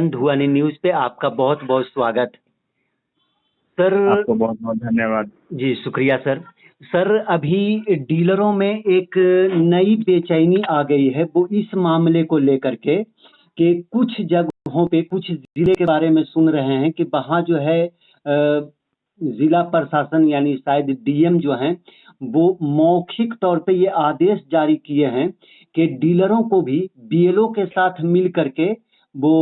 Television धुआनी news पे आपका बहुत बहुत स्वागत। सर आपको बहुत बहुत धन्यवाद। जी शुक्रिया सर। सर अभी डीलरों में एक नई बेचैनी आ गई है, वो इस मामले को लेकर के कि कुछ जगहों पे कुछ जिले के बारे में सुन रहे हैं कि वहाँ जो है जिला प्रशासन यानी शायद डीएम जो हैं वो मौखिक तौर पे ये आदेश जारी किए हैं कि डीलरों को भी बीएलओ के साथ मिल करके वो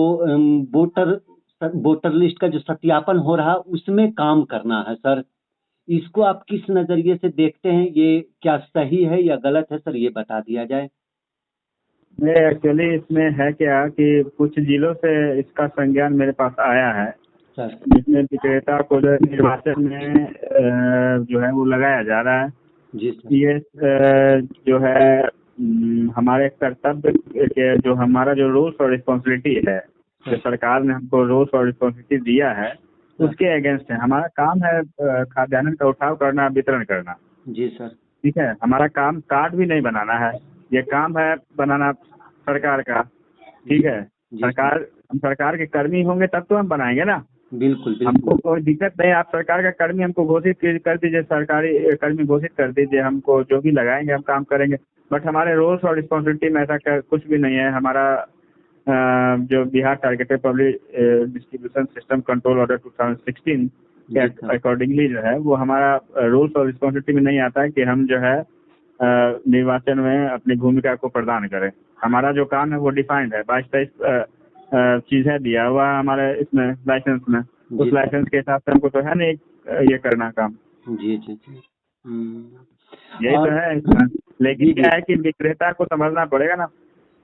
वोटर लिस्ट का जो सत्यापन हो रहा है उसमें काम करना है। सर इसको आप किस नजरिए से देखते हैं, ये क्या सही है या गलत है सर, ये बता दिया जाए। एक्चुअली इसमें है क्या कि कुछ जिलों से इसका संज्ञान मेरे पास आया है सर जिसमें विक्रेता को जो निर्वाचन में जो है वो लगाया जा रहा है। जी सर। ये जो है हमारे कर्तव्य के जो हमारा जो रूल्स और रिस्पॉन्सिबिलिटी है, जो सरकार ने हमको रूल्स और रिस्पॉन्सिबिलिटी दिया है उसके अगेंस्ट है। हमारा काम है खाद्यान्न का उठाव करना, वितरण करना। जी सर। ठीक है, हमारा काम कार्ड भी नहीं बनाना है, ये काम है बनाना सरकार का। ठीक है, हम सरकार के कर्मी होंगे तब तो हम बनाएंगे ना। बिल्कुल हमको कोई दिक्कत नहीं, आप सरकार का कर्मी हमको घोषित कर दीजिए, सरकारी कर्मी घोषित कर दीजिए, हमको जो भी लगाएंगे हम काम करेंगे। बट हमारे रूल्स और रिस्पॉन्सिबिलिटी में ऐसा कुछ भी नहीं है। हमारा जो Bihar targeted public distribution system control order 2016 के अकॉर्डिंगली जो है वो हमारा रूल्स और रिस्पॉन्सिबिलिटी में नहीं आता है कि हम जो है निर्वाचन में अपनी भूमिका को प्रदान करें। हमारा जो काम है वो डिफाइंड है, 22-23 चीजें दिया हुआ है हमारे इसमें लाइसेंस में। उस लाइसेंस के हिसाब से हमको तो है नहीं ये करना काम। जी जी जी यही तो है इसमें। लेकिन क्या है कि विक्रेता को समझना पड़ेगा ना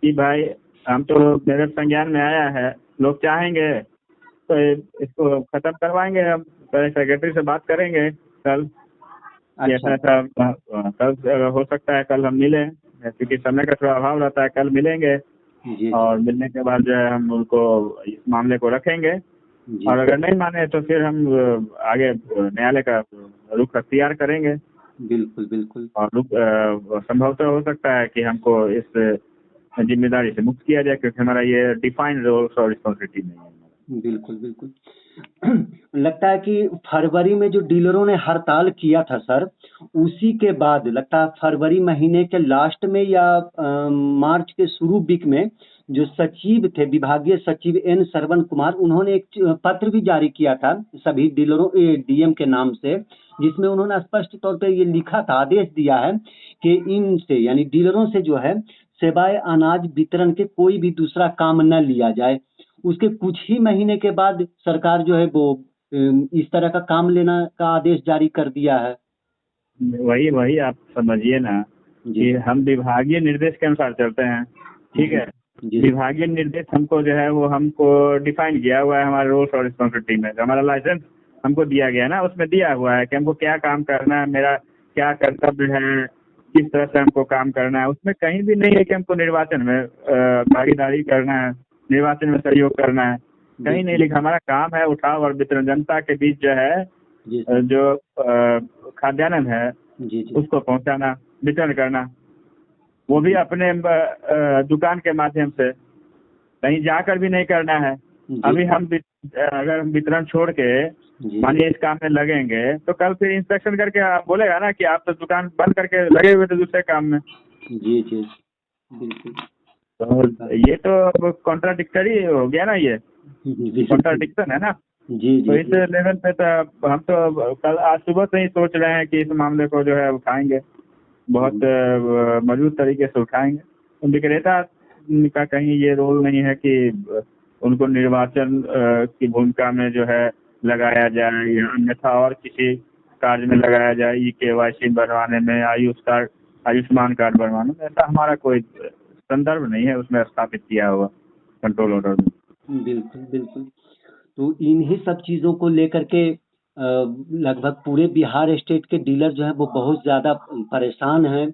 कि भाई हम तो मेरे संज्ञान में आया है, लोग चाहेंगे तो इसको खत्म करवाएंगे। हम सेक्रेटरी से बात करेंगे कल। ऐसा कल हो सकता है कल हम मिलें, क्योंकि समय का थोड़ा अभाव रहता है। कल मिलेंगे और मिलने के बाद जो है हम उनको इस मामले को रखेंगे और अगर नहीं माने तो फिर हम आगे न्यायालय का रुख अख्तियार करेंगे। बिल्कुल बिल्कुल। और संभवतः हो सकता है कि हमको इस जिम्मेदारी से मुक्त किया जाए, क्योंकि हमारा ये डिफाइंड रोल्स और रिस्पॉन्सिबिलिटी नहीं है। बिल्कुल बिल्कुल। लगता है कि फरवरी में जो डीलरों ने हड़ताल किया था सर, उसी के बाद लगता है फरवरी महीने के लास्ट में या मार्च के शुरू वीक में जो सचिव थे, विभागीय सचिव एन श्रवण कुमार, उन्होंने एक पत्र भी जारी किया था सभी डीलरों डीएम के नाम से, जिसमें उन्होंने स्पष्ट तौर पर ये लिखा था, आदेश दिया है कि इनसे यानी डीलरों से जो है सेवाएं अनाज वितरण के कोई भी दूसरा काम न लिया जाए। उसके कुछ ही महीने के बाद सरकार जो है वो इस तरह का काम लेना का आदेश जारी कर दिया है। वही आप समझिए ना कि हम विभागीय निर्देश के अनुसार चलते हैं। ठीक है, विभागीय निर्देश हमको जो है वो हमको डिफाइन किया हुआ है हमारे रूल्स और रिस्पॉन्सिबिलिटी में। हमारा लाइसेंस हमको दिया गया ना, उसमें दिया हुआ है कि हमको क्या काम करना है, मेरा क्या कर्तव्य है, किस तरह से हमको काम करना है। उसमें कहीं भी नहीं है कि हमको निर्वाचन में भागीदारी करना है, निर्वाचन में सहयोग करना है, कहीं नहीं लिखा। हमारा काम है उठाव और वितरण, जनता के बीच जो है जो खाद्यान्न है उसको पहुंचाना, वितरण करना, वो भी अपने दुकान के माध्यम से, कहीं जाकर भी नहीं करना है। अभी हम अगर हम वितरण छोड़ के मानिए इस काम में लगेंगे तो कल फिर इंस्पेक्शन करके आप बोलेगा ना कि आप तो दुकान बंद करके लगे हुए थे दूसरे काम में। जी जी बिल्कुल। तो ये तो कॉन्ट्राडिक्टरी हो गया ना, ये कॉन्ट्राडिक्शन है ना। जी तो इस लेवल पे तो हम तो कल आज सुबह से ही सोच रहे हैं कि इस मामले को जो है उठाएंगे, बहुत मजबूत तरीके से उठाएंगे। तो विक्रेता का कहीं ये रोल नहीं है कि उनको निर्वाचन की भूमिका में जो है लगाया जाए या अन्यथा और किसी कार्य में लगाया जाए, KYC बनवाने में, आयुष्मान कार्ड बनवाने में। ऐसा हमारा कोई संदर्भ नहीं है उसमें स्थापित किया हुआ कंट्रोल ऑर्डर में। बिल्कुल बिल्कुल। तो इन्हीं सब चीज़ों को लेकर के लगभग पूरे बिहार स्टेट के डीलर जो हैं वो बहुत ज़्यादा परेशान हैं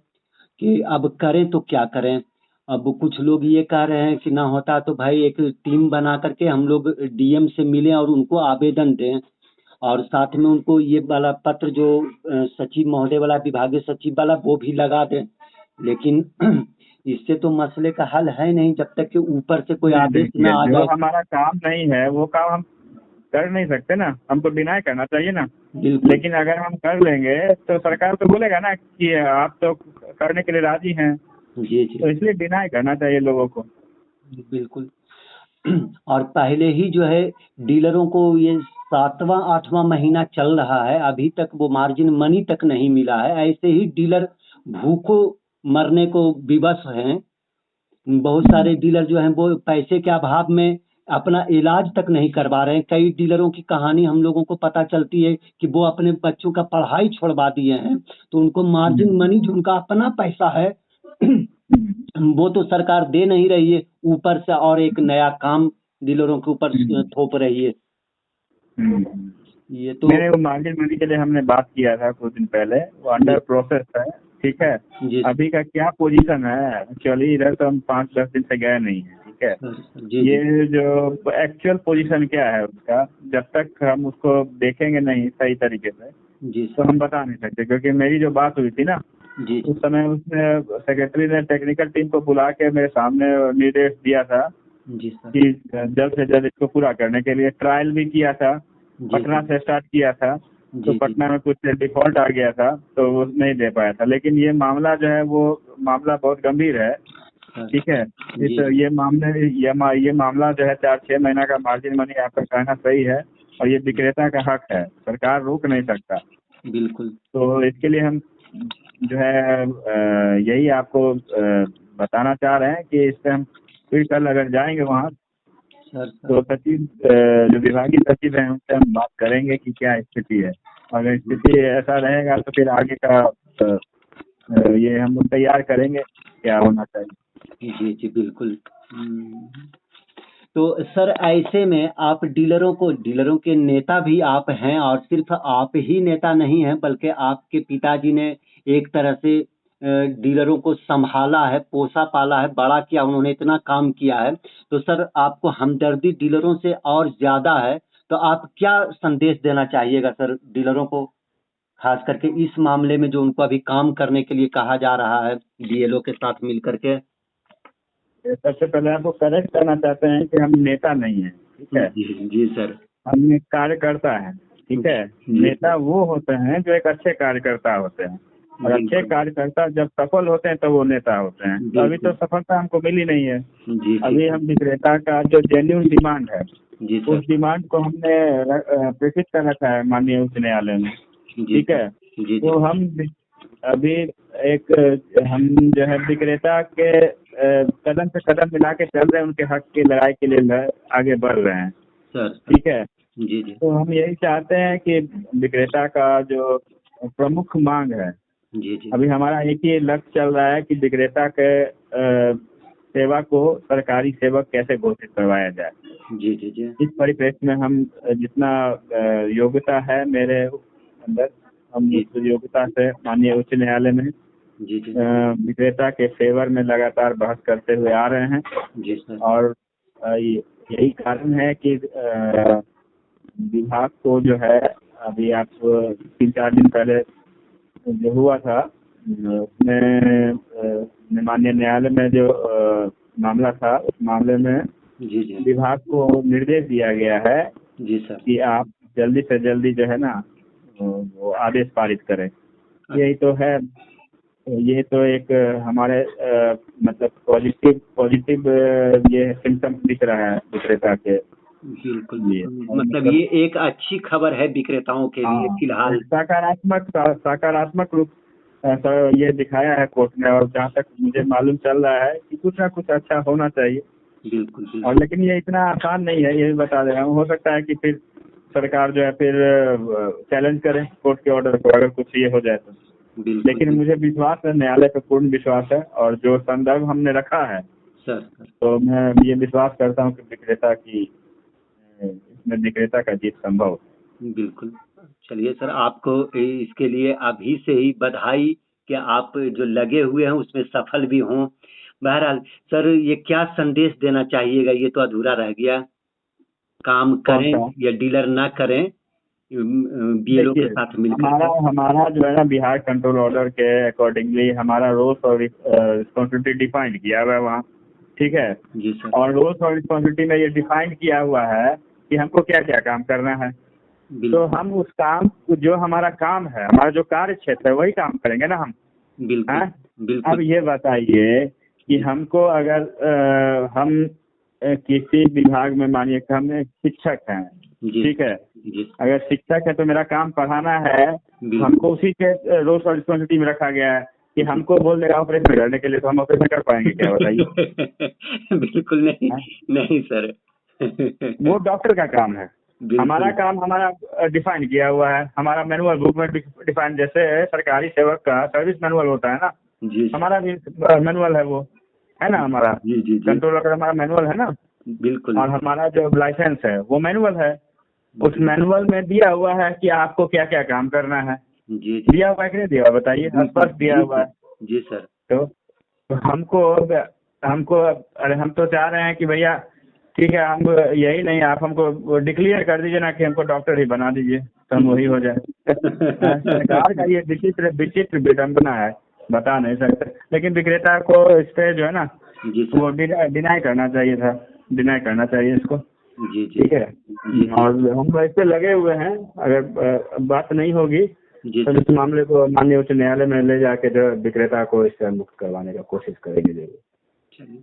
कि अब करें तो क्या करें। अब कुछ लोग ये कह रहे हैं कि ना होता तो भाई एक टीम बना करके हम लोग डीएम से मिलें और उनको आवेदन दें और साथ में उनको ये वाला पत्र जो सचिव महोदय वाला, विभागीय सचिव वाला, वो भी लगा दें। लेकिन इससे तो मसले का हल है नहीं जब तक कि ऊपर से कोई नहीं, आदेश देखिए ना आ जो जाए। हमारा काम नहीं है वो काम हम कर नहीं सकते ना, हमको डिनाई करना चाहिए ना। बिल्कुल। लेकिन अगर हम कर लेंगे तो सरकार तो बोलेगा ना कि आप तो करने के लिए राजी हैं, जी जी तो इसलिए डिनाई करना चाहिए लोगों को। बिल्कुल। और पहले ही जो है डीलरों को ये 7वां 8वां महीना चल रहा है, अभी तक वो मार्जिन मनी तक नहीं मिला है। ऐसे ही डीलर भूखों मरने को विवश हैं। बहुत सारे डीलर जो हैं वो पैसे के अभाव में अपना इलाज तक नहीं करवा रहे हैं। कई डीलरों की कहानी हम लोगों को पता चलती है कि वो अपने बच्चों का पढ़ाई छोड़वा दिए हैं, तो उनको मार्जिन मनी जो उनका अपना पैसा है वो तो सरकार दे नहीं रही है, ऊपर से और एक नया काम डीलरों के ऊपर थोप रही है। ये तो मैंने वो मार्जिन मनी के लिए हमने बात किया था कुछ दिन पहले, वो अंडर प्रोसेस है, ठीक है। जी अभी का क्या पोजीशन है एक्चुअली, इधर तो हम 5-10 दिन से गए नहीं है, ठीक है। जी जी ये जो एक्चुअल पोजीशन क्या है उसका, जब तक हम उसको देखेंगे नहीं सही तरीके से जी तो हम बता नहीं सकते। क्योंकि मेरी जो बात हुई थी ना, जी उस समय उसने सेक्रेटरी ने टेक्निकल टीम को बुला के मेरे सामने निर्देश दिया था जी सर कि जल्द से जल्द इसको पूरा करने के लिए ट्रायल भी किया था, जी पटना से स्टार्ट किया था, तो जी पटना में कुछ डिफॉल्ट आ गया था तो वो नहीं दे पाया था। लेकिन ये मामला जो है वो मामला बहुत गंभीर है, ठीक है। इस ये मामला जो है 4-6 महीना का मार्जिन मनी आपका कहना सही है, और ये विक्रेता का हक है, सरकार रोक नहीं सकता। बिल्कुल तो इसके लिए हम जो है यही आपको बताना चाह रहे हैं कि इस पे हम फिर कल अगर जाएंगे वहाँ सर तो सचिव जो विभागीय सचिव हैं उनसे हम बात करेंगे कि क्या स्थिति है। अगर स्थिति ऐसा रहेगा तो फिर आगे का ये हम लोग तैयार करेंगे क्या होना चाहिए। जी जी बिल्कुल। तो सर ऐसे में आप डीलरों के नेता भी आप हैं, और सिर्फ आप ही नेता नहीं हैं बल्कि आपके पिताजी ने एक तरह से डीलरों को संभाला है, पोसा पाला है, बड़ा किया, उन्होंने इतना काम किया है। तो सर आपको हमदर्दी डीलरों से और ज़्यादा है, तो आप क्या संदेश देना चाहिएगा सर डीलरों को, खास करके इस मामले में जो उनको अभी काम करने के लिए कहा जा रहा है बीएलओ के साथ मिल करके? सबसे पहले आपको करेक्ट करना चाहते हैं कि हम नेता नहीं हैं, ठीक है। जी सर। हम एक कार्यकर्ता हैं, ठीक है। नेता वो होते हैं जो एक अच्छे कार्यकर्ता होते हैं, और अच्छे कार्यकर्ता जब सफल होते हैं तो वो नेता होते हैं। तो अभी तो सफलता हमको मिली नहीं है। अभी हम विक्रेता का जो जेन्युइन डिमांड है उस डिमांड को हमने प्रेषित कर रखा है माननीय उच्च न्यायालय में, ठीक है। तो हम अभी हम जो है विक्रेता के कदम से कदम मिला के चल रहे हैं, उनके हक की लड़ाई के लिए आगे बढ़ रहे हैं सर, ठीक है। जी जी तो हम यही चाहते हैं कि विक्रेता का जो प्रमुख मांग है, जी जी अभी हमारा एक ही लक्ष्य चल रहा है कि विक्रेता के सेवा को सरकारी सेवक कैसे घोषित करवाया जाए। जी जी जी इस परिप्रेक्ष्य में हम जितना योग्यता है मेरे अंदर, हम उस योग्यता से माननीय उच्च न्यायालय में जी जी विक्रेता के फेवर में लगातार बहस करते हुए आ रहे हैं। जी सर। और यही कारण है कि विभाग को जो है अभी आप 3-4 दिन पहले जो हुआ था उसमें माननीय न्यायालय में जो मामला था, उस मामले में जी जी विभाग को निर्देश दिया गया है जी सर कि आप जल्दी से जल्दी जो है ना वो आदेश पारित करें। यही तो है, ये तो एक हमारे मतलब पॉजिटिव ये सिम्टम दिख रहा है विक्रेता के। बिल्कुल मतलब ये एक अच्छी खबर है विक्रेताओं के लिए फिलहाल। सकारात्मक रूप ये दिखाया है कोर्ट ने, और जहाँ तक मुझे मालूम चल रहा है कि कुछ ना कुछ अच्छा होना चाहिए। बिल्कुल और लेकिन ये इतना आसान नहीं है, ये भी बता दे रहा हूँ। हो सकता है कि फिर सरकार जो है फिर चैलेंज करे कोर्ट के ऑर्डर को, अगर कुछ ये हो जाए तो। लेकिन मुझे विश्वास है, न्यायालय पे पूर्ण विश्वास है, और जो संदर्भ हमने रखा है सर तो मैं ये विश्वास करता हूँ कि इसमें विक्रेता का जीत संभव है। बिल्कुल। चलिए सर, आपको इसके लिए अभी से ही बधाई कि आप जो लगे हुए हैं उसमें सफल भी हों। बहरहाल सर, ये क्या संदेश देना चाहिएगा, ये तो अधूरा रह गया। काम करें या डीलर ना करें, बीएलओ के देखिए, साथ मिलकर? हमारा जो है ना बिहार कंट्रोल ऑर्डर के अकॉर्डिंगली हमारा रोल्स और रिस्पॉन्सिबिलिटी डिफाइंड किया हुआ है वहाँ, ठीक है। जी सर। और रोल्स और रिस्पॉन्सिबिलिटी में ये डिफाइंड किया हुआ है कि हमको क्या क्या काम करना है। तो बिल्कुल हम उस काम जो हमारा काम है, हमारा जो कार्य क्षेत्र है वही काम करेंगे ना हम। बिल्कुल हाँ? अब बिल्कुल ये बताइए कि हमको अगर हम किसी विभाग में मानिए कि हम एक शिक्षक हैं, जी ठीक है। जी अगर शिक्षक है तो मेरा काम पढ़ाना है, बिल्कुल हमको उसी के रोल्स और रिस्पॉन्सिबिलिटी में रखा गया है कि हमको बोल देगा ऑपरेशन करने के लिए, तो हम ऑपरेशन कर पाएंगे क्या बताइए? बिल्कुल नहीं। हाँ? नहीं सर। वो डॉक्टर का काम है। बिल्कुल हमारा काम हमारा डिफाइन किया हुआ है, हमारा मैनुअल बुक में डिफाइन, जैसे सरकारी सेवक का सर्विस मैनुअल होता है ना, जी हमारा भी मैनुअल है, वो है ना हमारा जी जी जी कंट्रोलर का हमारा मैनुअल है ना। बिल्कुल और हमारा जो लाइसेंस है वो मैनुअल है, उस मैनुअल में दिया हुआ है कि आपको क्या क्या काम करना है। जी जी दिया हुआ है कि नहीं दिया हुआ बताइए? स्पष्ट दिया हुआ है। जी सर। तो हमको अरे हम तो चाह रहे हैं कि भैया ठीक है, हम यही नहीं, आप हमको डिक्लेयर कर दीजिए ना कि हमको डॉक्टर ही बना दीजिए, तो हम वही हो जाए। सरकार का ये विचित्र विडम्बना है, बता नहीं सकते। लेकिन विक्रेता को इस पे जो है ना जी सर। वो डिनाई करना चाहिए था, डिनाई करना चाहिए इसको, जी जी ठीक है। जी और हम इस पे लगे हुए हैं, अगर बात नहीं होगी जी तो इस मामले को माननीय उच्च न्यायालय में ले जाके जो विक्रेता को इससे मुक्त करवाने का कोशिश करेंगे जरूर। चलिए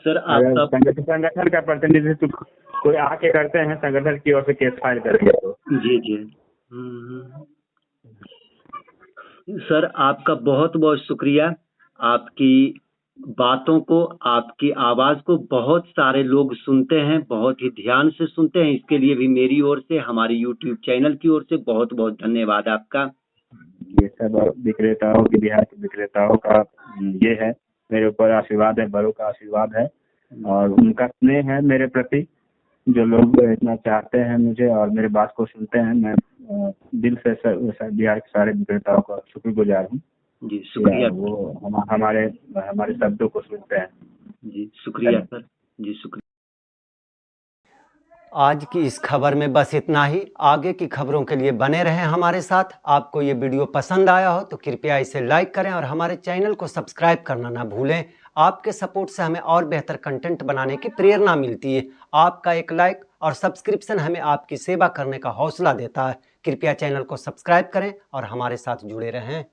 सर, अगर आपका संगठन का प्रतिनिधित्व कोई आके करते हैं संगठन की ओर से केस फाइल करेंगे तो। जी जी सर, आपका बहुत बहुत शुक्रिया। आपकी बातों को, आपकी आवाज़ को बहुत सारे लोग सुनते हैं, बहुत ही ध्यान से सुनते हैं। इसके लिए भी मेरी ओर से, हमारी यूट्यूब चैनल की ओर से बहुत बहुत धन्यवाद आपका। ये सब विक्रेताओं की, बिहार के विक्रेताओं का ये है, मेरे ऊपर आशीर्वाद है, बड़ों का आशीर्वाद है और उनका स्नेह है मेरे प्रति। जो लोग इतना चाहते हैं मुझे और मेरे बात को सुनते हैं, मैं दिल से बिहार के सारे विक्रेताओं का शुक्रगुजार हूँ। जी शुक्रिया। वो हमारे शब्दों को सुनते हैं। जी शुक्रिया सर। जी शुक्रिया। आज की इस खबर में बस इतना ही। आगे की खबरों के लिए बने रहें हमारे साथ। आपको ये वीडियो पसंद आया हो तो कृपया इसे लाइक करें और हमारे चैनल को सब्सक्राइब करना ना भूलें। आपके सपोर्ट से हमें और बेहतर कंटेंट बनाने की प्रेरणा मिलती है। आपका एक लाइक और सब्सक्रिप्शन हमें आपकी सेवा करने का हौसला देता है। कृपया चैनल को सब्सक्राइब करें और हमारे साथ जुड़े रहें।